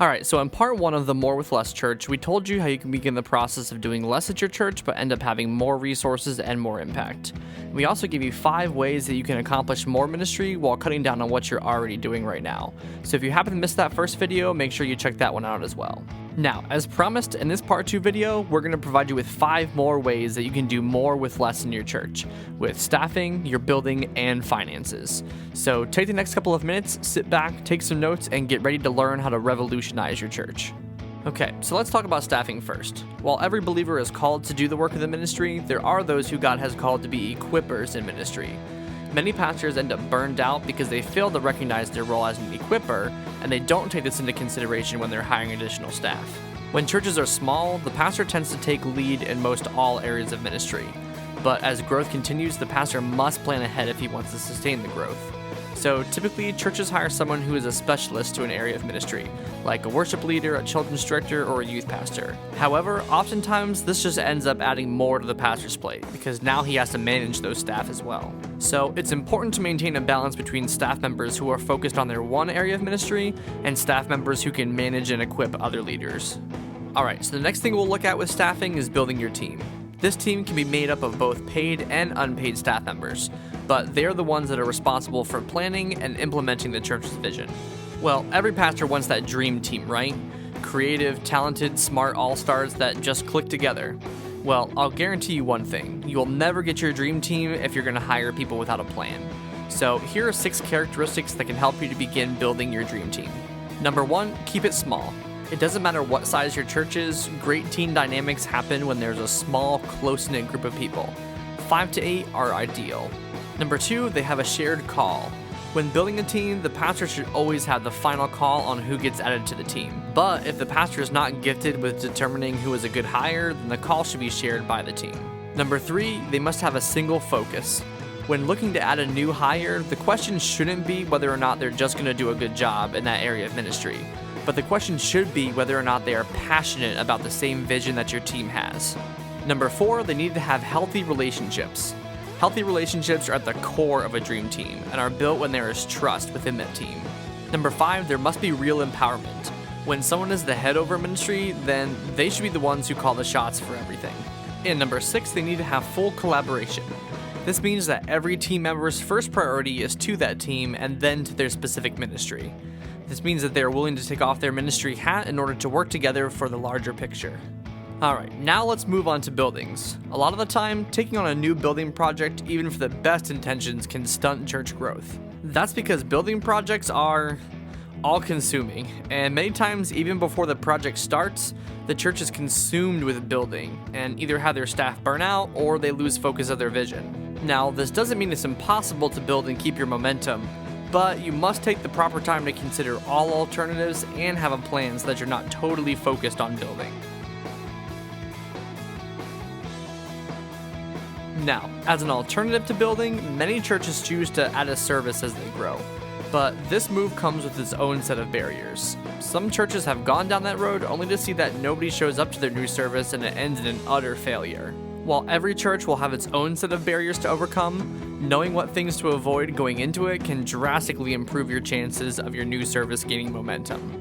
Alright, so in part 1 of the More with Less Church, we told you how you can begin the process of doing less at your church but end up having more resources and more impact. We also give you 5 ways that you can accomplish more ministry while cutting down on what you're already doing right now. So if you happen to miss that first video, make sure you check that one out as well. Now, as promised, in this part 2 video, we're going to provide you with 5 more ways that you can do more with less in your church, with staffing, your building, and finances. So take the next couple of minutes, sit back, take some notes, and get ready to learn how to revolutionize your church. Okay, so let's talk about staffing first. While every believer is called to do the work of the ministry, there are those who God has called to be equippers in ministry. Many pastors end up burned out because they fail to recognize their role as an equipper, and they don't take this into consideration when they're hiring additional staff. When churches are small, the pastor tends to take lead in most all areas of ministry. But as growth continues, the pastor must plan ahead if he wants to sustain the growth. So typically, churches hire someone who is a specialist to an area of ministry, like a worship leader, a children's director, or a youth pastor. However, oftentimes this just ends up adding more to the pastor's plate, because now he has to manage those staff as well. So it's important to maintain a balance between staff members who are focused on their one area of ministry and staff members who can manage and equip other leaders. Alright, so the next thing we'll look at with staffing is building your team. This team can be made up of both paid and unpaid staff members, but they're the ones that are responsible for planning and implementing the church's vision. Well, every pastor wants that dream team, right? Creative, talented, smart all-stars that just click together. Well, I'll guarantee you one thing. You will never get your dream team if you're going to hire people without a plan. So here are 6 characteristics that can help you to begin building your dream team. Number 1, keep it small. It doesn't matter what size your church is, great team dynamics happen when there's a small, close-knit group of people. 5 to 8 are ideal. Number 2, they have a shared call. When building a team, the pastor should always have the final call on who gets added to the team. But if the pastor is not gifted with determining who is a good hire, then the call should be shared by the team. Number 3, they must have a single focus. When looking to add a new hire, the question shouldn't be whether or not they're just going to do a good job in that area of ministry. But the question should be whether or not they are passionate about the same vision that your team has. Number 4, they need to have healthy relationships. Healthy relationships are at the core of a dream team and are built when there is trust within that team. Number 5, there must be real empowerment. When someone is the head over ministry, then they should be the ones who call the shots for everything. And number 6, they need to have full collaboration. This means that every team member's first priority is to that team and then to their specific ministry. This means that they are willing to take off their ministry hat in order to work together for the larger picture. Alright, now let's move on to buildings. A lot of the time, taking on a new building project, even for the best intentions, can stunt church growth. That's because building projects are all-consuming, and many times, even before the project starts, the church is consumed with building, and either have their staff burn out, or they lose focus of their vision. Now, this doesn't mean it's impossible to build and keep your momentum, but you must take the proper time to consider all alternatives and have a plan so that you're not totally focused on building. Now, as an alternative to building, many churches choose to add a service as they grow. But this move comes with its own set of barriers. Some churches have gone down that road only to see that nobody shows up to their new service and it ends in an utter failure. While every church will have its own set of barriers to overcome, knowing what things to avoid going into it can drastically improve your chances of your new service gaining momentum.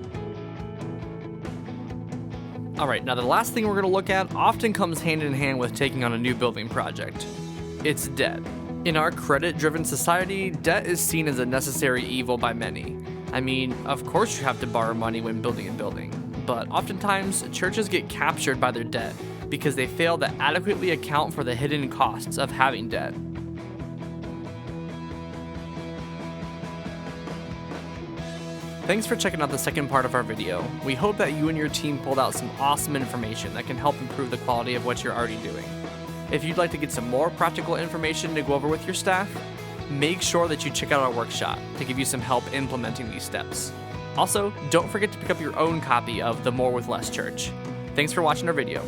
Alright, now the last thing we're going to look at often comes hand in hand with taking on a new building project. It's debt. In our credit-driven society, debt is seen as a necessary evil by many. I mean, of course you have to borrow money when building a building, but oftentimes churches get captured by their debt because they fail to adequately account for the hidden costs of having debt. Thanks for checking out the second part of our video. We hope that you and your team pulled out some awesome information that can help improve the quality of what you're already doing. If you'd like to get some more practical information to go over with your staff, make sure that you check out our workshop to give you some help implementing these steps. Also, don't forget to pick up your own copy of The More with Less Church. Thanks for watching our video.